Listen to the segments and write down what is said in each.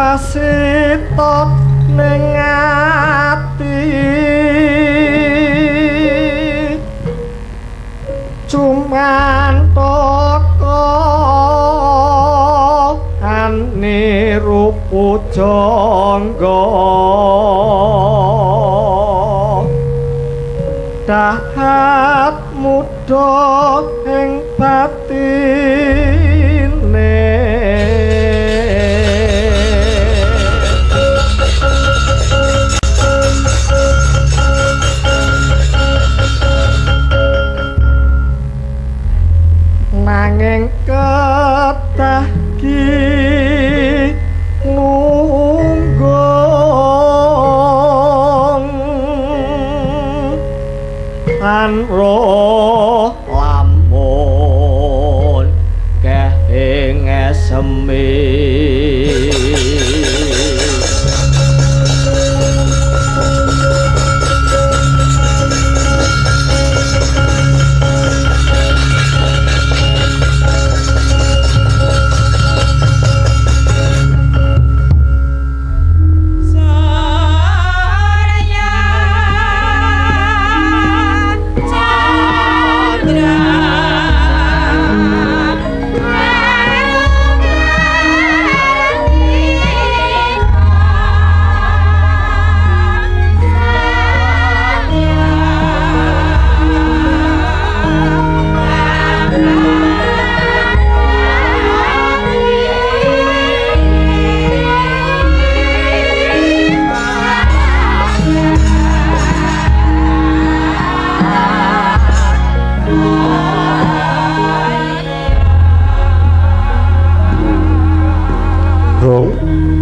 kasitot ning ati cumantaka anirupu jangga dahat muda ing batine nanging ketah ki nunggung lan roh lamun kehing semi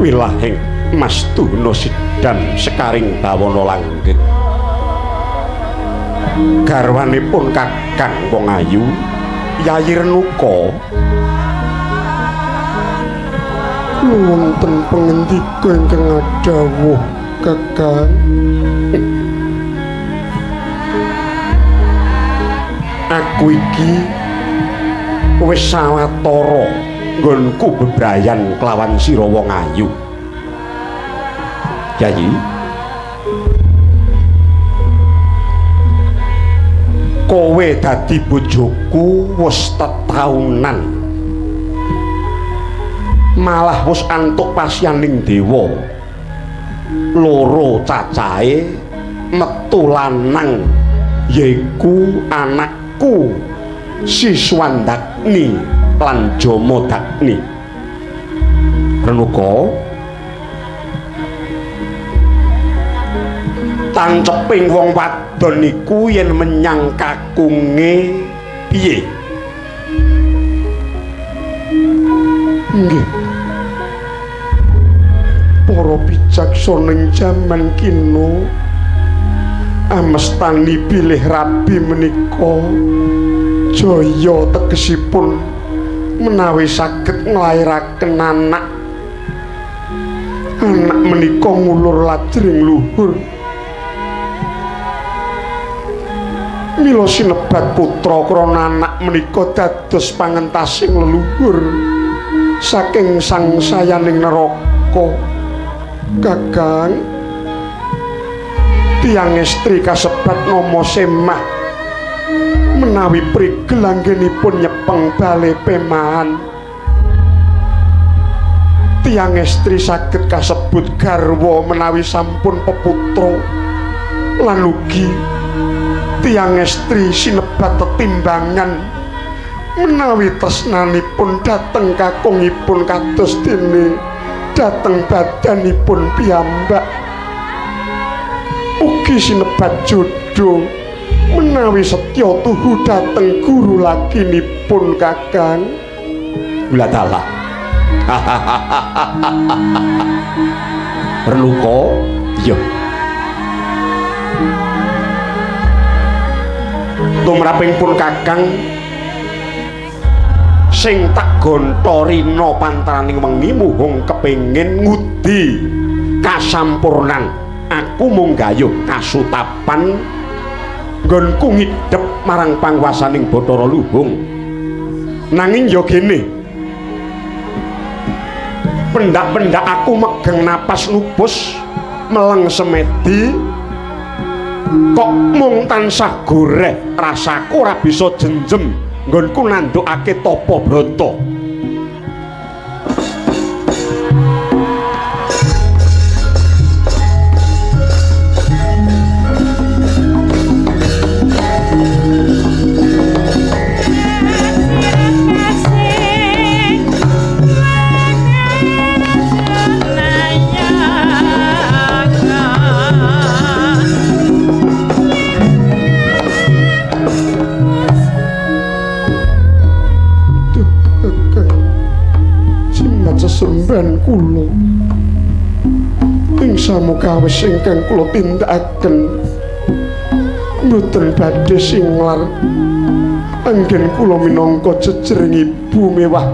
wilahing Mastuna Sidan sekaring bawana langgeng garwanipun Kakang Wong Ayu Yayi Renuka wonten pangendika ingkang dawuh Kakang aku iki wis sawetara nggonku bebrayan kelawan sira Wong Ayu Yayi kowe dadi bojoku wis tetaunan malah wis antuk pasyaning dewa loro cacahe metu lanang yaiku anakku Siswandakni lan Jamodagni Renuka tanceping wong wadon iku yen menyang kakunge piye nggih para bijaksaning jaman kino amestani bilih rabi menika jaya tegesipun menawi saged nglairaken anak menika ngulur lajeng luhur mila sinebat putra krana anak menika dados pangentasing leluhur saking sangsayaning neraka Kakang tiyang estri kasebat nama Semah menawi prigel anggenipun nyepeng bale pemahan tiyang estri saged kasebut garwa menawi sampun peputra lan ugi tiyang estri sinebat tetimbangan menawi tresnanipun dhateng kakungipun kados dene dhateng badanipun piyambak ugi sinebat jodoh menawi setya tuhu dhateng guru lakinipun Kakang kula dalah Renuka ya tumrapingpun Kakang sing tak gonta rina pantaraning wengi muhung kepengin ngudi kasampurnan aku mung gayuh kasutapan nggonku ngidhep marang pangwasaning Bathara Luhung nanging ya gene sependak-pendak aku megang napas nubus meleng semedi kok mung tansah goreh rasaku ora bisa jenjem nggonku nandukake tapa brata. Sesembahan kula ing samukawis ingkang kula tindakaken mboten badhe singlar anggen kula minangka jejering ibu mewah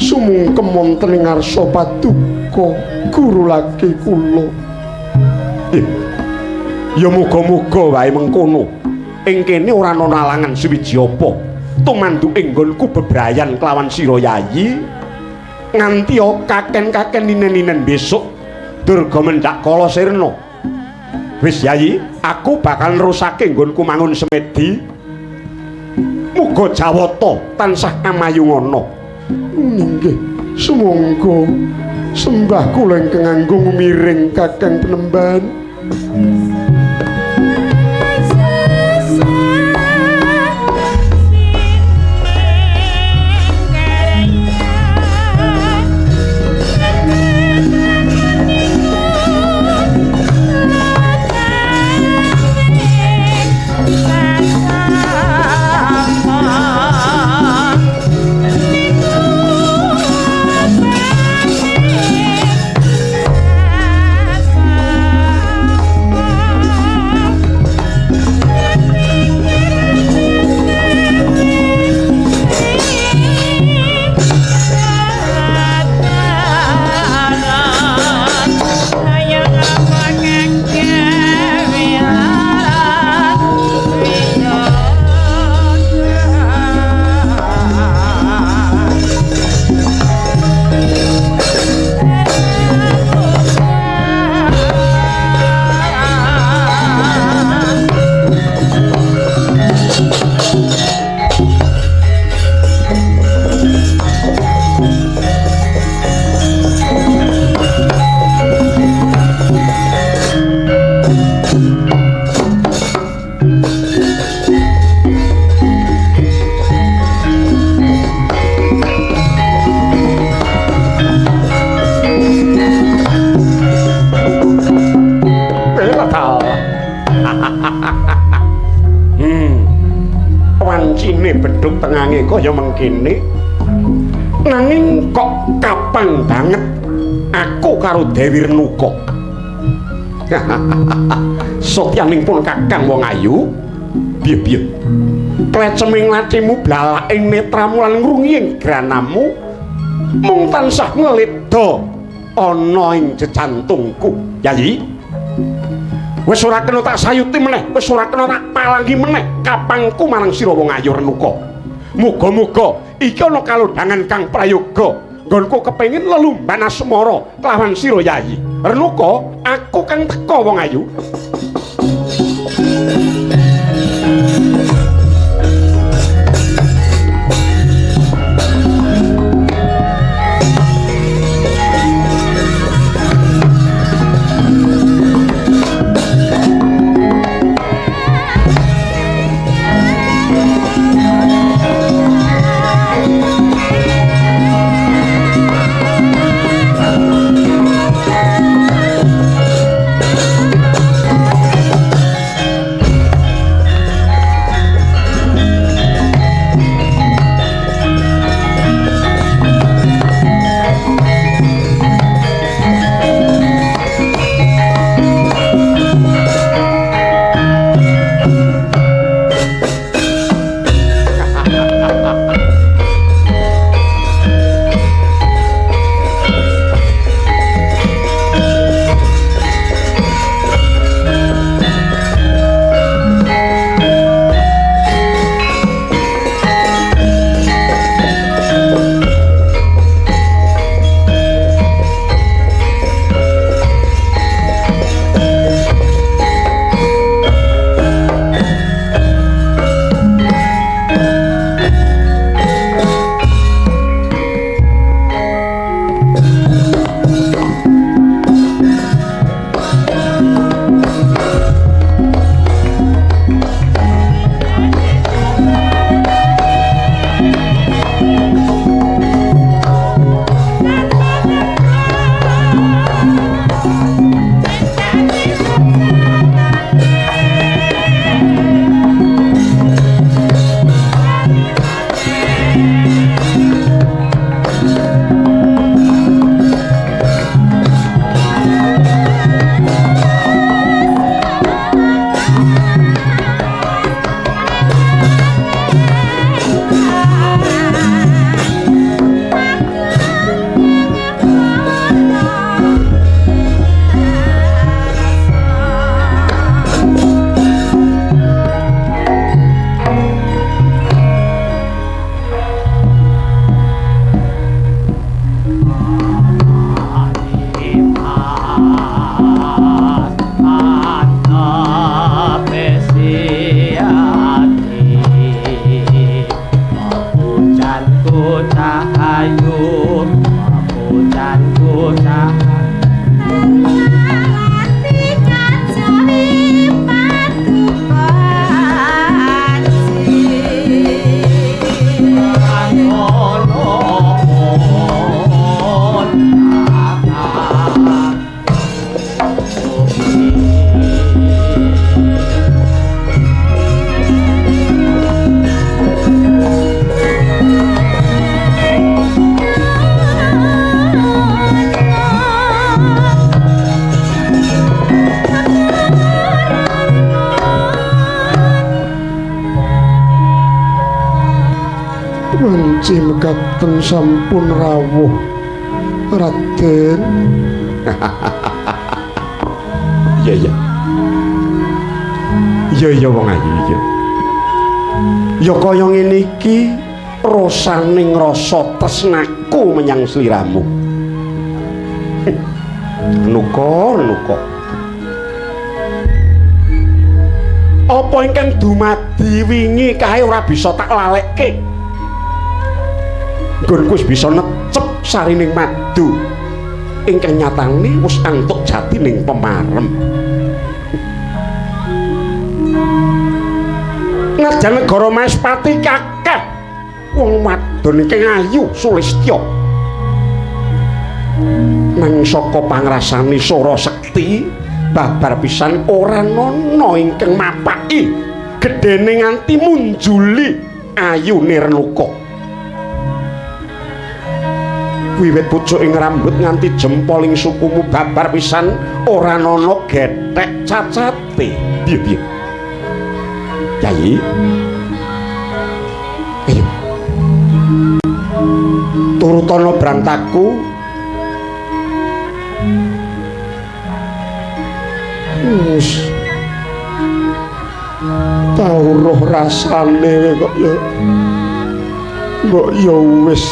sumungkem wonten ing ngarsa paduka guru laki kula. Ya muga-muga wae mengkono ing kene ora ana alangan suwiji apa tumandu ing nggonku bebrayan kelawan sira Yayi nganti kaken-kaken ninen-ninen besok durga mendak kala sirna. Wis Yayi, aku bakal nerusake nggonku mangun semedi. Muga Jawata tansah amayungana. Nggih, sumangga sembah kula ingkang nganggung miring Kakang Penemban. Wancine bedhug tengange kaya mengkene nanging kok kapan banget aku karo Dewi Renuka. Sotyaning pun Kakang wong ayu. Piye-piye? Kleceming lacimu blalak ing netramu lan ngrungi ing granamu mung tansah ngeleda ana ing jejantungku. Yayi, wis ora kena tak sayuti meneh, wis ora kena tak palangi meneh kapangku marang sira wong ayu Renuka. Muga-muga iki ana kalodhangan kang prayoga nggonku kepengin lelumban asmara kelawan sira Yayi Renuka. Aku kang teka wong ayu. boten sampun rawuh Raden. Iya iya wong ayu iya. Ya kaya ngene iki rasaning rasa tresnaku menyang sliramu. Nuka. Apa ingkang dumadi wingi kae ora bisa tak lalekke. Nggonku wis bisa necep sarining madu ingkang nyatane wis antuk jati ning pemarem. Najan negara Maespati kakeh wong wadon ingkang ayu sulistya. Nang saka pangrasani Sora Sekti babar pisan ora ana ingkang mapaki gedene nganti munjuli ayune Renuka. Wiwit pucuking rambut nganti jempoling sukumu babar pisan ora ana gethek cacate. Piye? Yai. Ayo. Turutana brantaku. Wis tau roh rasane kok ya. Mbok ya wis.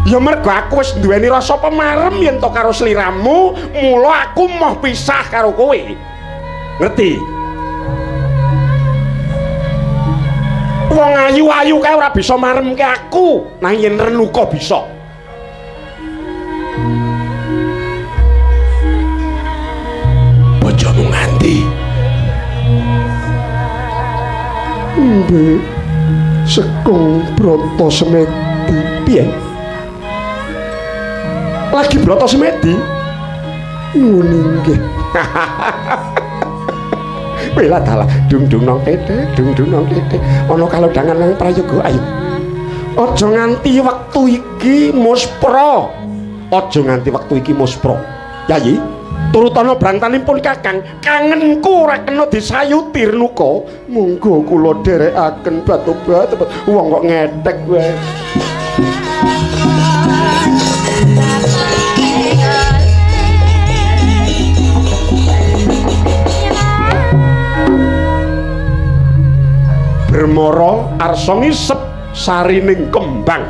Ya mergo aku wis duweni rasa pemarem yen to karo sliramu, mula aku mau pisah karo kowe. Ngerti? Wong ayu-ayu kae ora bisa maremke aku, nang yen Renuka bisa. Bojomu nganti. Mbek Sekung Brata Semedi. Piye? Lagi Brata Semedi? Ngene nggih. Bela dalah dung nong tete ana kalodhangan nang prayoga. Ayo aja nganti wektu iki muspra, Yayi turutana brantanipun Kakang kangenku ora kena disayuti Renuka. Monggo kula dherekaken batu-batu wong kok ngethek wae. Bermara arsa ngisep sarining kembang,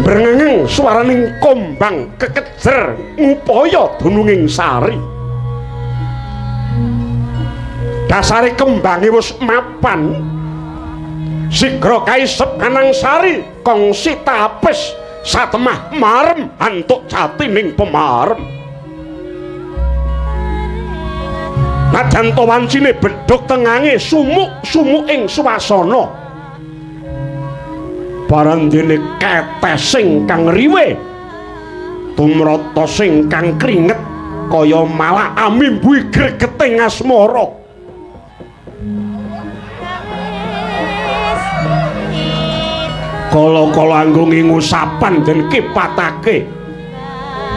brengeng swaraning kombang kekejer ngupaya dununging sari. Dasare kembange wis mapan, sigra kaisep kanang sari kongsi tapis satemah marem antuk jatining pemarem. Najan to wancine bedhog tengange sumuk-sumuking swasana. Parandene ketesing kang riwe tumrata sing kang kringet kaya malah amimbu gregeting asmara. Kala-kala anggo ngusapan den kipatake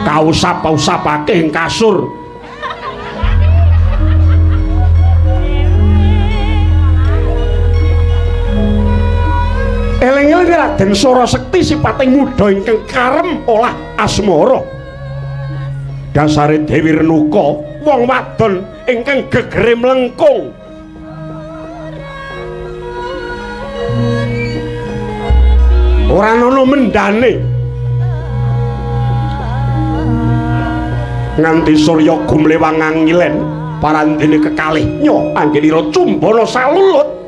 kausap-usapake ing kasur. Eleng-eleng Raden Sora Sekti sipating muda ingkang karem olah asmara. Dasare Dewi Renuka wong wadon ingkang gegere mlengkung. Ora ana mendane. Nganti Surya gumlewang ngilen parandene kekalih nyo anggenira cumbana salulut.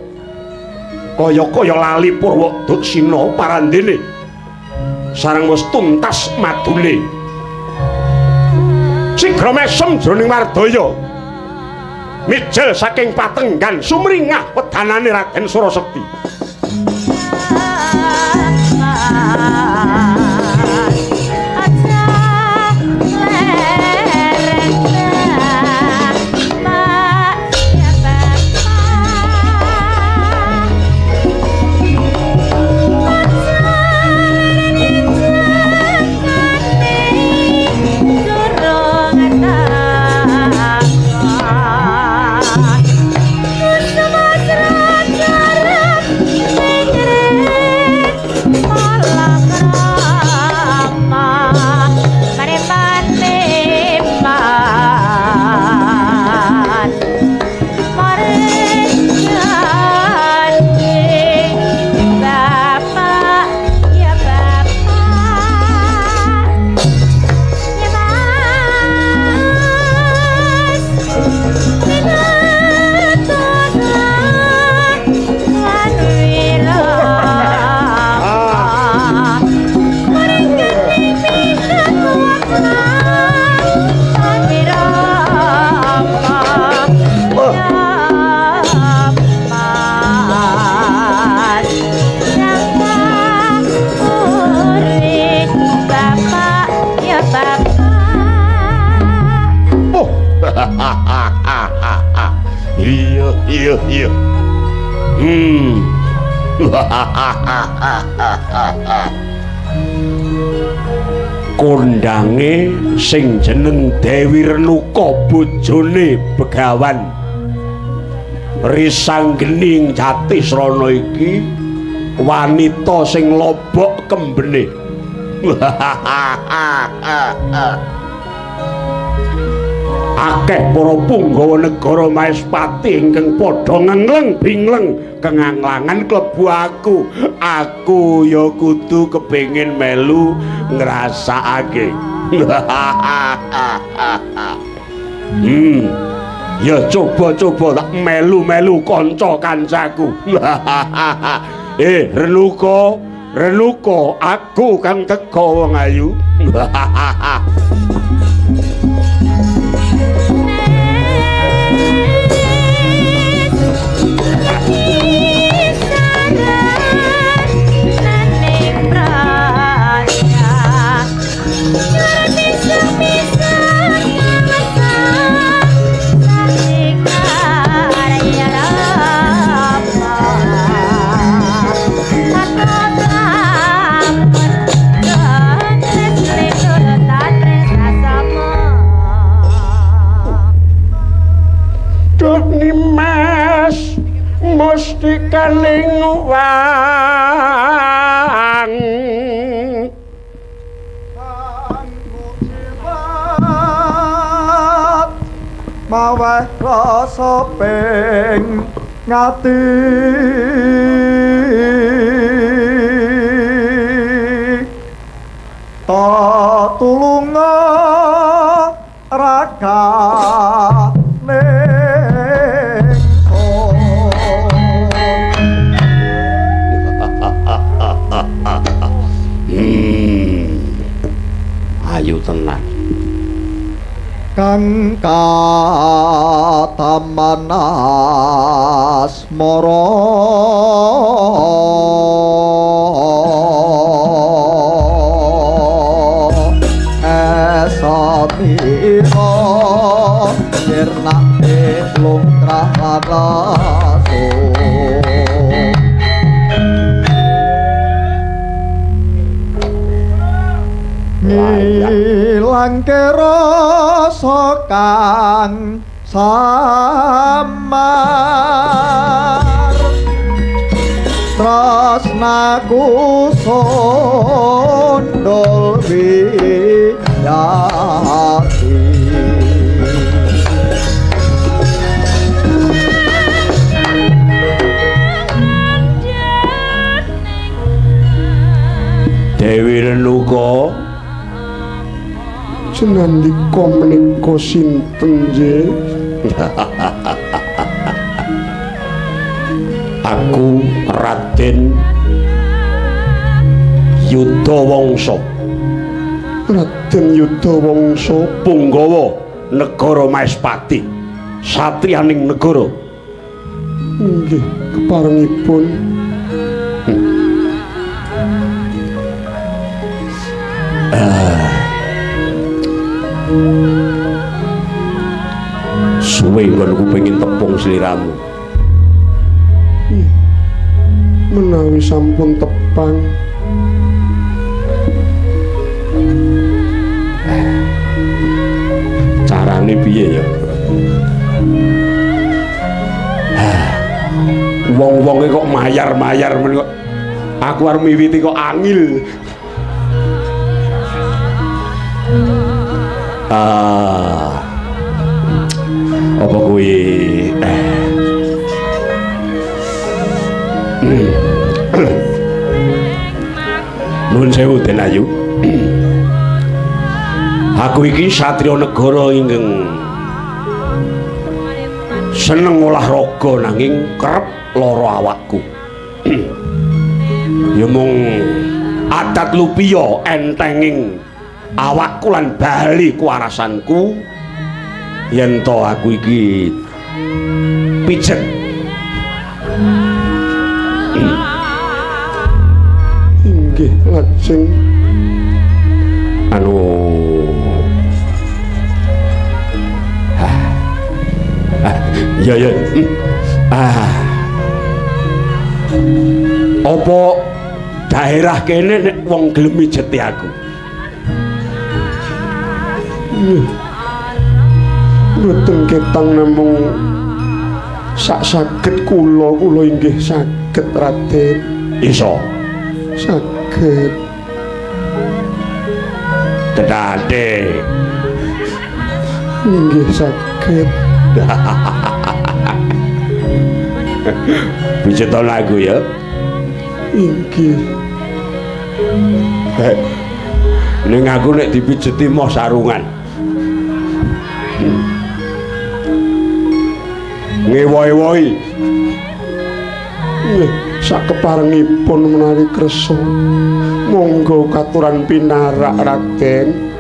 Kaya-kaya lali Purwa Duksina parandene sareng wis tuntas madune. Sigra mesem jroning Mardaya mijil saking patenggan sumringah wedanane Raden Sora Sekti. Raja iya. Kondange sing jeneng Dewi Renuka bojone Begawan Risanggening Jatisrana iki wanita sing lobok kembene. Akeh para punggawa negara Maespati ingkang padha ngengleng bingleng kenganglangan klebu aku. Aku ya kudu kepengin melu ngrasakake. Ya coba-coba tak melu-melu kanca-kancaku. Renuka, aku kang teka wong ayu. Nimas mustikaning wang maweh rasa ping ngati ta tulunga raka ayu tenan kang katamanas mara esamira sirnake lumrah raso ngilangke rasa kang samar tresnaku sondol wiyati Dewi Renuka senandika menika sinten nggih? Aku Raden Yudawangsa. Raden Yudawangsa punggawa negara Maespati, satriyaning negara. Nggih, keparengipun. Suwe nggonku pengin tepung sliramu. Menawi sampun tepang carane piye ya? Wong-wonge kok mayar-mayar men kok aku arep miwiti kok angil. Apa kuwi Nuwun sewu Den Ayu. Aku iki satriya negara ingkang seneng olahraga nanging kerep lara awakku. Ya mung adat lupiya entenging awakku lan bali kuwarasanku yen to aku iki pijet. Inggih lajeng ya Apa daerah kene nek wong gelem mijeti aku? Mboten ketang namung sak saged kula inggih saged Raden. Iso. Saged. Tedhate. Inggih saged. Bicara lagu ya. Inggih. Ning aku nek dipijeti moh sarungan. Ngewohi-wohi. Nggih, sak keparengipun menawi kersa. Monggo katuran pinarak Raden.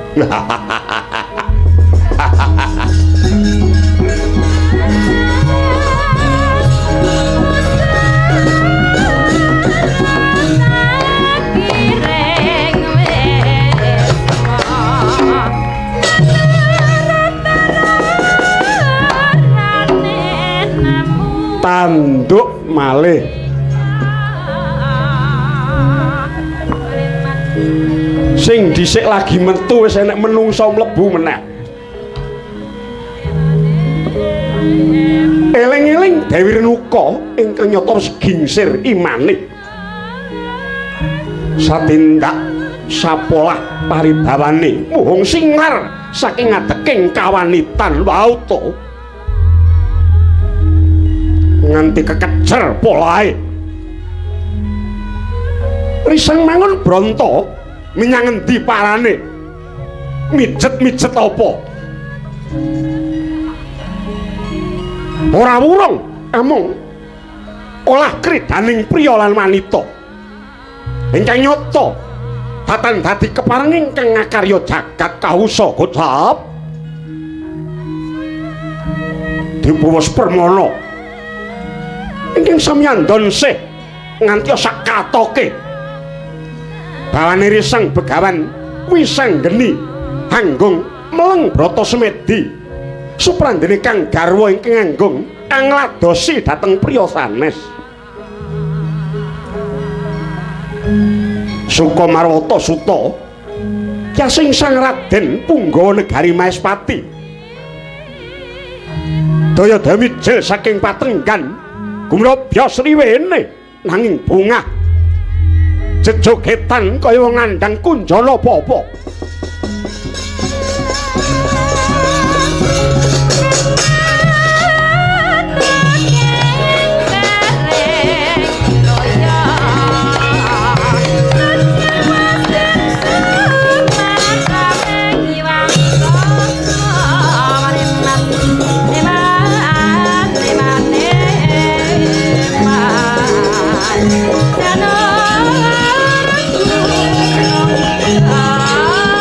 Tanduk malih sing dhisik lagi metu wis enek menungso mlebu meneh. Eling-eling Dewi Renuka ingkang nyata segingsir imane. Satindak sapolah paribawane muhung singar saking ngadeking kawanitan wauta. Nganti kekejer polahe risang mangun bronto menyang endi parane mijet-mijet apa ora wurung amung olah kridaning priya lan wanita ingkang nyata datan dadi kepareng ingkang ngakarya jagat kausa gocap dipuwes permana ingkang samyan donsih nganti sakatoke bawane risang begawan wisanggeni anggung meleng brata semedi suprandene kang garwa ingkang anggung angladosi dhateng priya sanes Sukamarwata Suta kyasing sang Raden Punggawa Negari Maespati daya damijil saking Patrenggan gumrobya sriwene nanging bungah jejogetan kaya wong ngandhang kunjala apa-apa. Ah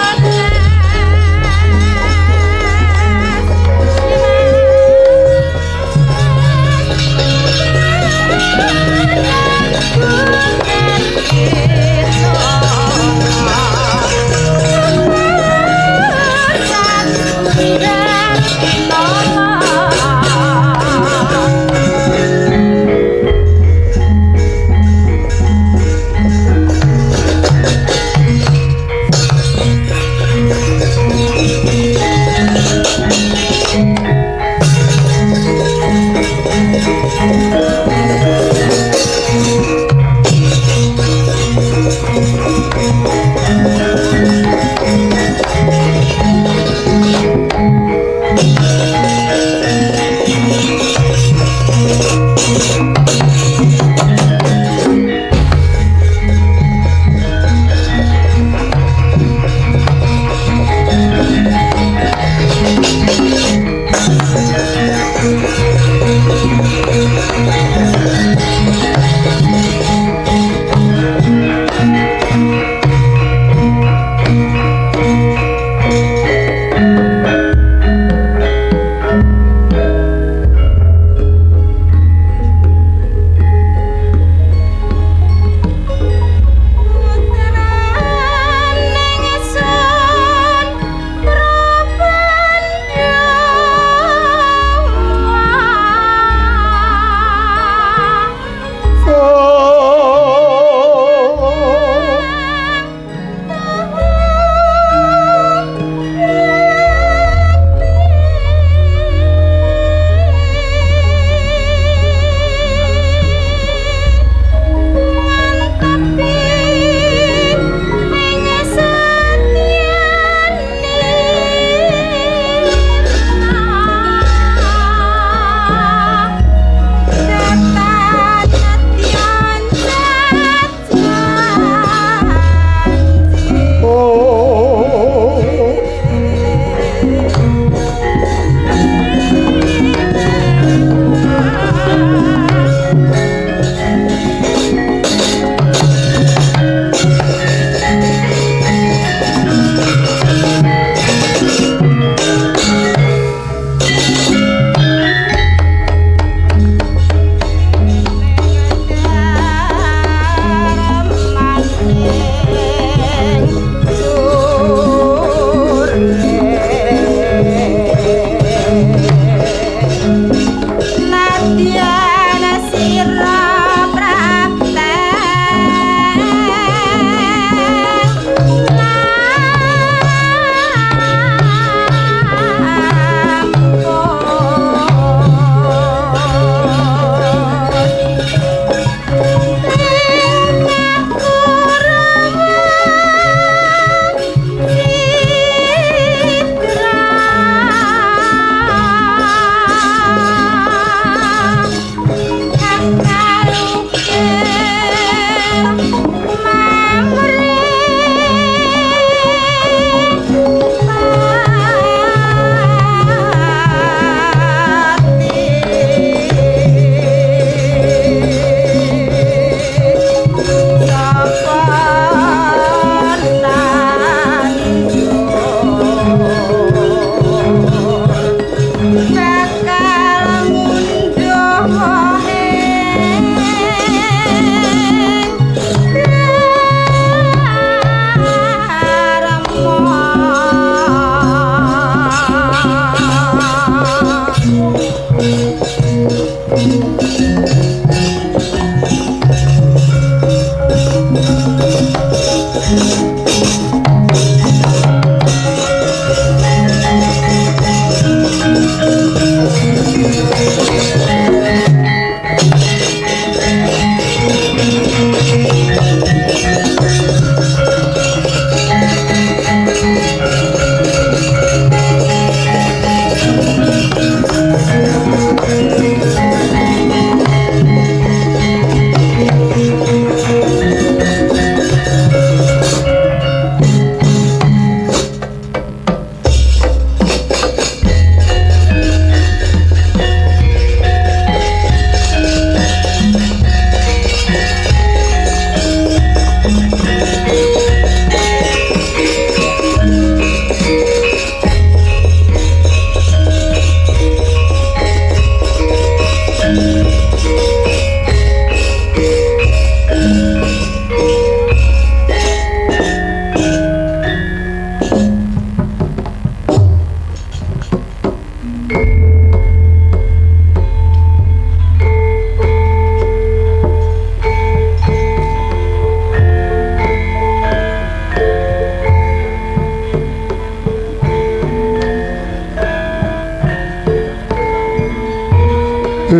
Kan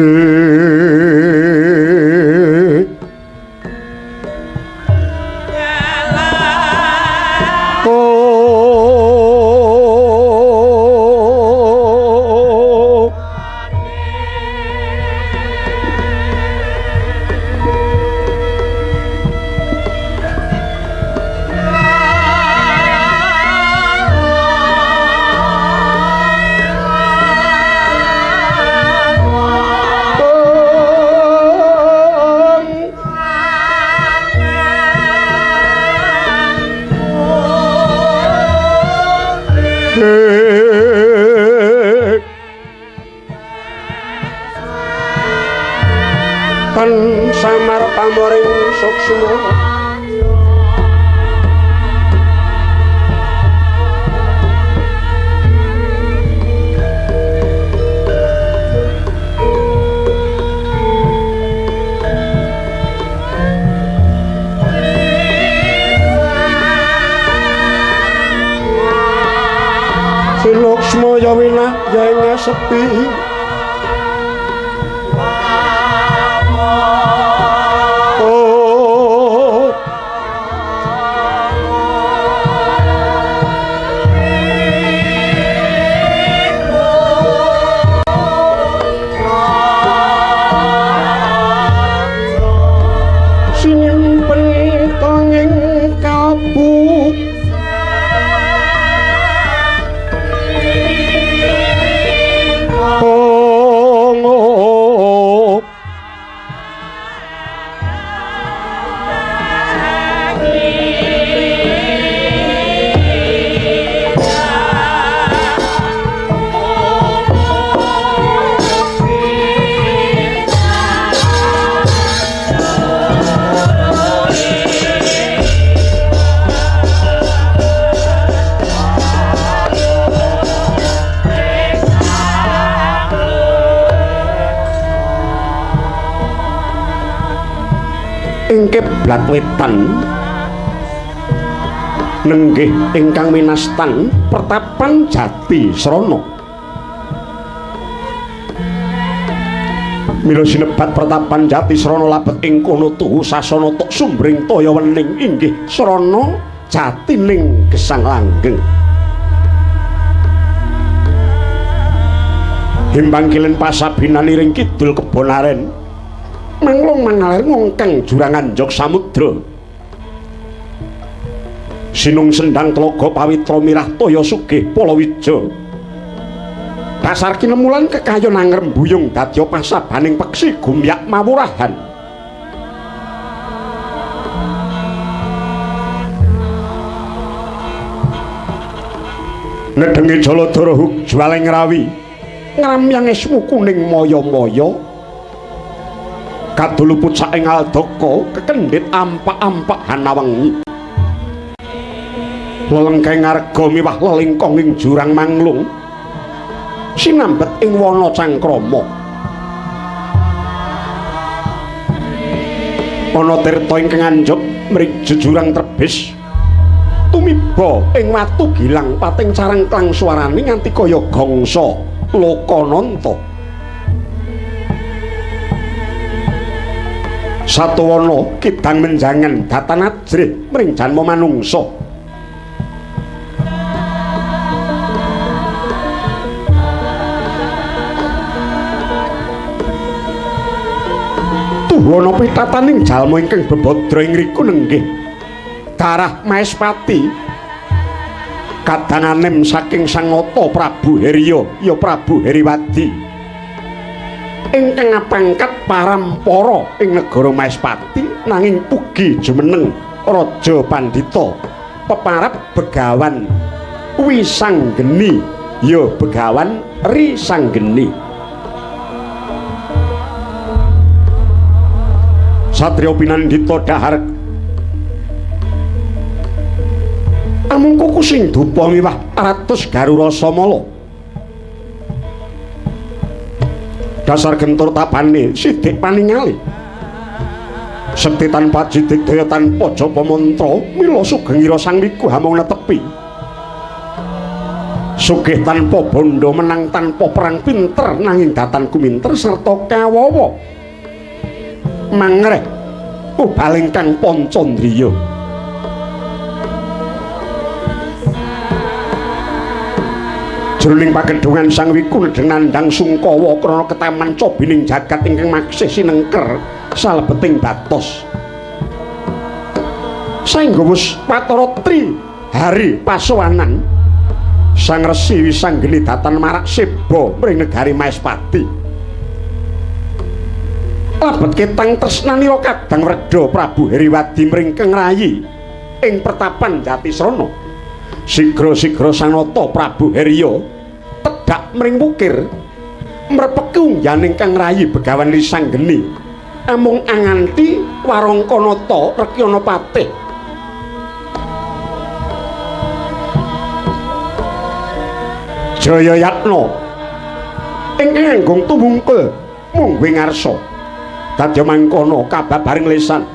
samar pamoring suksma Siluksma ya winah ya ing sepi ing kiblat wetan nenggih ingkang winastan pertapan Jati Srana. Mila sinebat pertapan Jati Srana labet ing kono tuhu sasana tok sumbring toya wening inggih Srana jatining gesang langgeng. Himbang kilen pasabinan iring kidul kebon aren manglung mangalir ngongkang jurangan jog samudra sinung sendang telaga pawitra mirah toya sugih palawija dasar kinemulan kekayon angrembuyung dadya pasabaning peksi gumyak mawurahan nedhengi Jaladara jwaleng rawi ngramyang esmu kuning moyo-moyo kaduluput saing aldaka kekendhit ampak-ampak hanawengi lelengkeng arga miwah lelingkong ing jurang manglung sinambet ing wana cangkrama ana tirta ingkang anjuk mring jejurang Trebis tumiba ing watu gilang pating carang-klang swarane nganti kaya gongsa Lokananta Satuwana kidang menjangan datan ajrih mring janma manungsa tuwana pitataning jalma ingkang bebodra ing riku nenggih Darah Maespati kadanganem saking Sangata Prabu Heriya ya Prabu Heriwadi ingkang ngapangkat parampara ing negara Maespati nanging ugi jumeneng Raja Pandhita peparab Begawan Wisanggeni ya Begawan Risanggeni Satriya Pinandhita dahar amung kuku sing dupa miwah ratus Garura Samala dasar gentur tapane sidik paningali sekti tanpa jidik daya tanpa japa mantra mila sugengira sang wiku hamung netepi sugih tanpa bondo menang tanpa perang pinter nanging datan kuminter serta kawawa mangreh ubaling kang Pancandriya jroning pagedhungan Sang Wiku nandhang sungkawa krana ketaman cobining jagat ingkang maksih sinengker salebeting batos saengga wus watara tri hari pasowanan Sang Resi Wisanggeni datan marak seba mring negari Maespati labet ketang tresnanira kadang Wreda Prabu Heriwadi mring kengrayi ing pertapan Jatisrana sigra-sigra sanata Prabu Herya tedak mring wukir mrepeki ungganing kang rayi Begawan Wisanggeni amung anganti Warangkanata Rekyana Patih Jayayatna ingkang anggung tumungkul mung wingarsa dadya mangkono kababaring lesan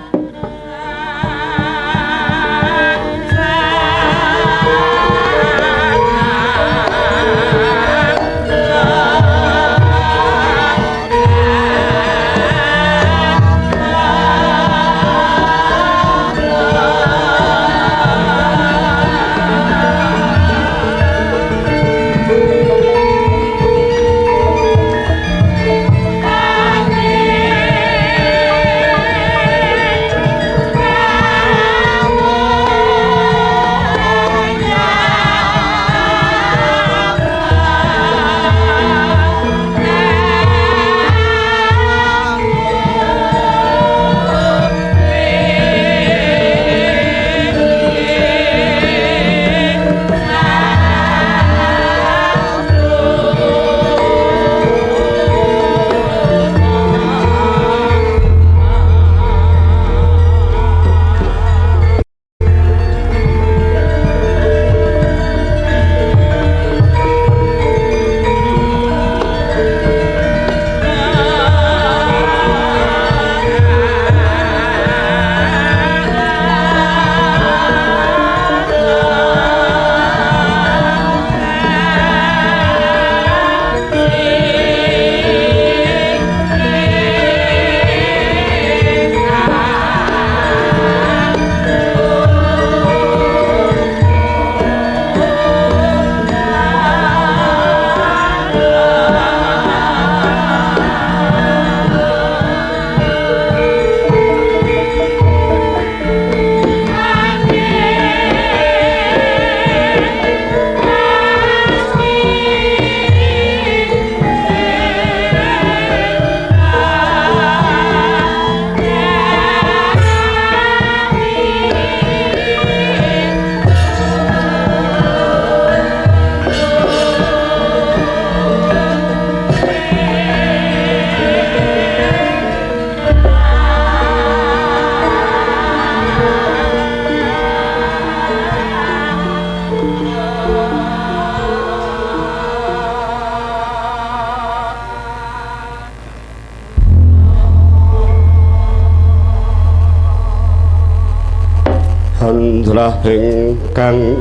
Handra ingkang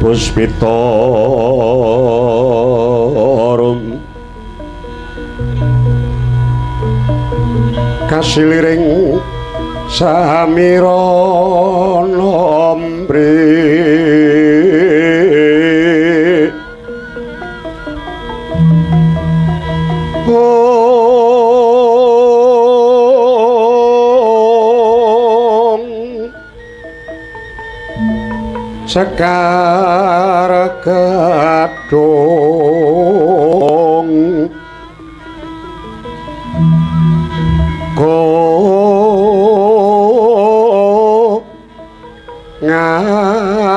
puspitorum kasiliring samira nombre Sekar Gadung Ko Ngas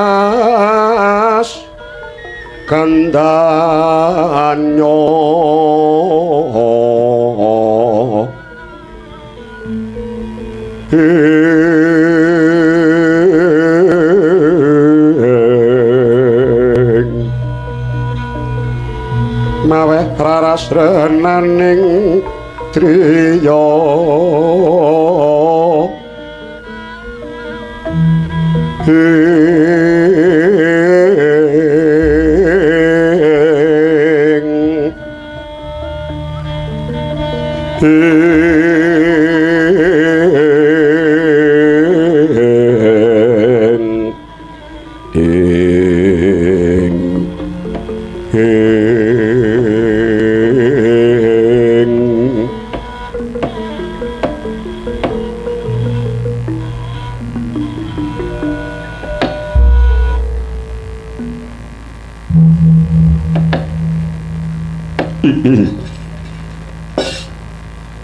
Kandanyo Maweh raras renaning triya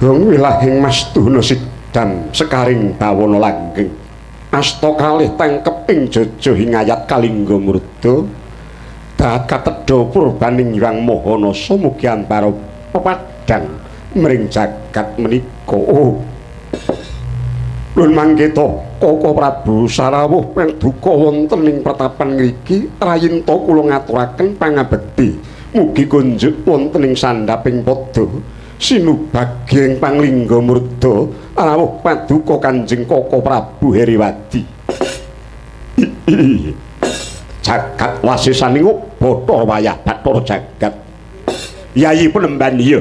Hong wilahing Mastuna Sidan sekaring bawana langgeng asta kalih tangkep ing jaja hingayat Kalingga Murda dahat katedha purbaning Hyang Mahanasa mugi antara pepadang mring jagat menika. Nuwun mangketa Koko Prabu sarawuh paduka wonten ing pratapan ngriki rayinta kula ngaturaken pangabekti mugi kunjuk wonten ing sandhaping pada sinubagi ing Panglingga Murda rawuh paduka Kanjeng Koko Prabu Heriwadi. Jagat wasisaning Bathara wayah Bathara jagat Yayi Penemban iya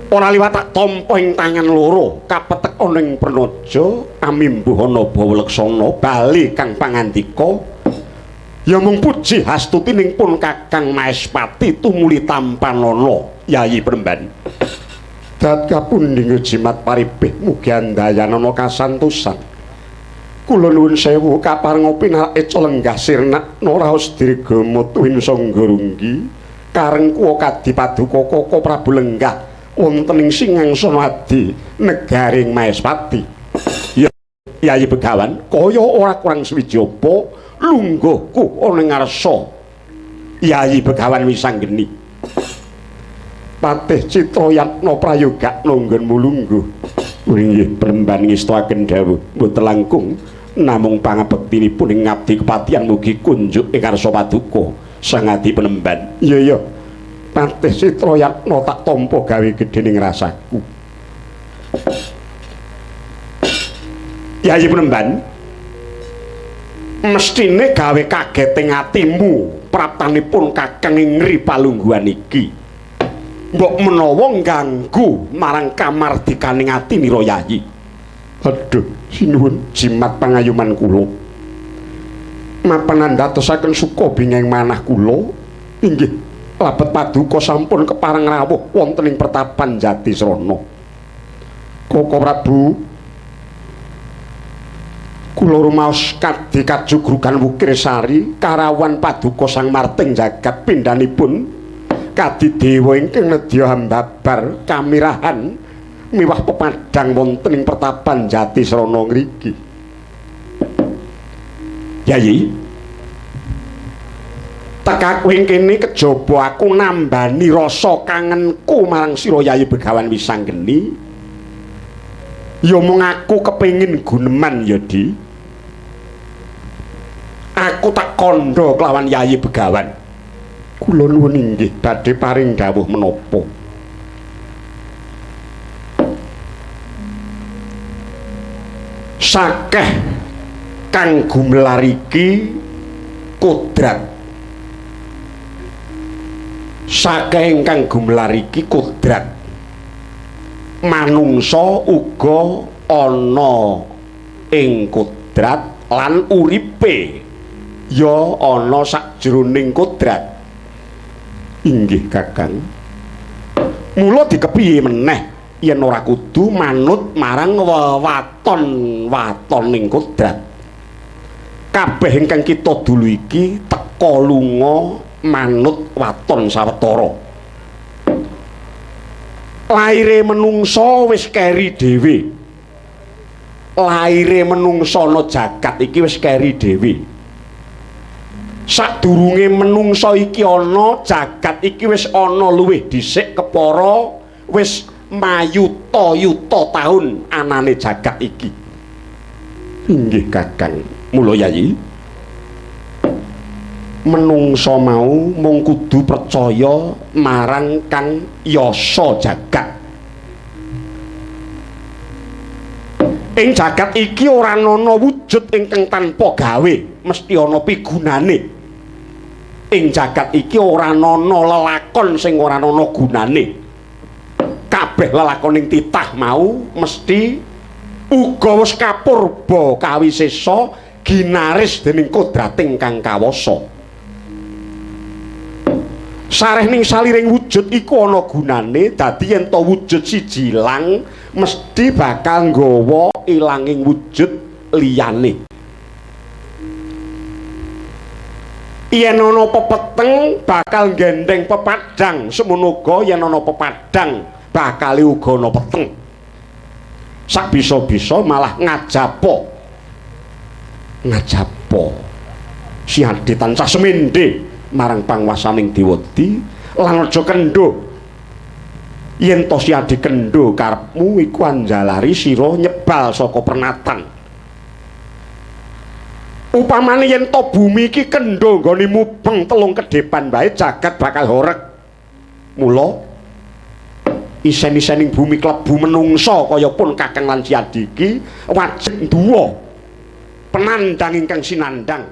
ora liwat tak tampa ing tangan loro kapetek ana ing Pranaja amimbuh ana Bawaleksana bali kang pangandika ya mung puji hastutining pun Kakang Maespati tumuli tampanana Yayi Penemban. Dat kapundhinga jimat paribih mugi andayanana kasantosan. Kula nuwun sewu kaparenga pinarake lenggah sirnak naraos dirgama tuwin sanggurunggi kareng kuwa kadipaduka Koko Prabu lenggah wonten ing Singangsana Adi negaring Maespati. Ya Yayi Begawan kaya ora kurang swiji apa lungguhku ana ngarsa Yayi Begawan Wisanggeni. Patih Citrayatna prayoga nanggon mulungguh. Inggih Penemban ngestaken dawuh mboten langkung namung pangabektinipun ing ngabdi kepatihan mugi kunjuk ing karsa paduka Sang Adi Penemban. Iya Patih Citrayatna tak tampa gawe gedhening rasaku. Yayi Penemban mestine gawe kageting atimu praptanipun Kakang ing Ngripalungguhan iki. Mbok menawa ngganggu marang kamardikaning atinira Yayi. Aduh, sinuwun jimat pangayuman kula. Mapan andadosaken suka bingeng manah kula. Inggih, labet paduka sampun kepareng rawuh wonten ing pertapan Jatisrana. Koko Prabu, kula rumaos kadhi kajugrugan Wukirsari karawan paduka Sang Marting jagat pindhanipun kadidewa ingkang nedya hambabar kamirahan miwah pepadang wonten ing pertapan Jatisrana ngriki. Yayi, tekaku ing kene kejaba aku nambani rasa kangenku marang sira Yayi Begawan Wisanggeni. Ya mung aku kepengin guneman ya Di. Aku tak kandha kelawan Yayi Begawan. Kula nuwun inggih badhe paring dawuh menapa. Sakeh kang gumelar iki kodrat. Sakeh ingkang gumelar iki kodrat. Manungsa uga ana ing kodrat lan uripe ya ana sakjroning kodrat. Inggih Kakang. Mula dikepiye meneh yen ora kudu manut marang wewaton-watoning kodrat. Kabeh ingkang kita dulu iki teka lunga manut waton sawetara. Laire menungsa wis keri dhewe. Laire menungsa ana jagat iki wis keri dhewe. Sadurunge menungsa iki ana jagat iki wis ana luwih dhisik kepara wis mayuta-yuta taun anane jagat iki. Inggih Kakang. Mula Yayi menungsa mau mung kudu percaya marang kang yasa jagat. Ing jagat iki ora ana wujud ingkang tanpa gawe, mesti ana pigunane. Ing jagat iki ora ana lelakon sing ora ana gunane. kabeh lelakoning titah mau mesti uga wis kapurba kawisesa ginaris dening kodrating kang kawasa. Sareh ning saliring wujud iku ana gunane, dadi yen to wujud siji ilang mesti bakal nggawa ilanging wujud liyane. Yen ana pepeteng bakal gendeng pepadang, semono uga yen ana pepadang bakal uga ana peteng. Sak bisa-bisa malah ngajapa si Adi tansah semende marang panguwasaning Dewadi lan aja kendho yen to si Adi kendho karepmu iku anjalari sira nyebal saka pernatan. Upamane yen to bumi iki kendho nggone mubeng telung kedepan wae jagat bakal horeg. Mula isen-isening bumi klebu menungsa kaya pun Kakang lan si Adi iki wajib duwa penandang ingkang sinandang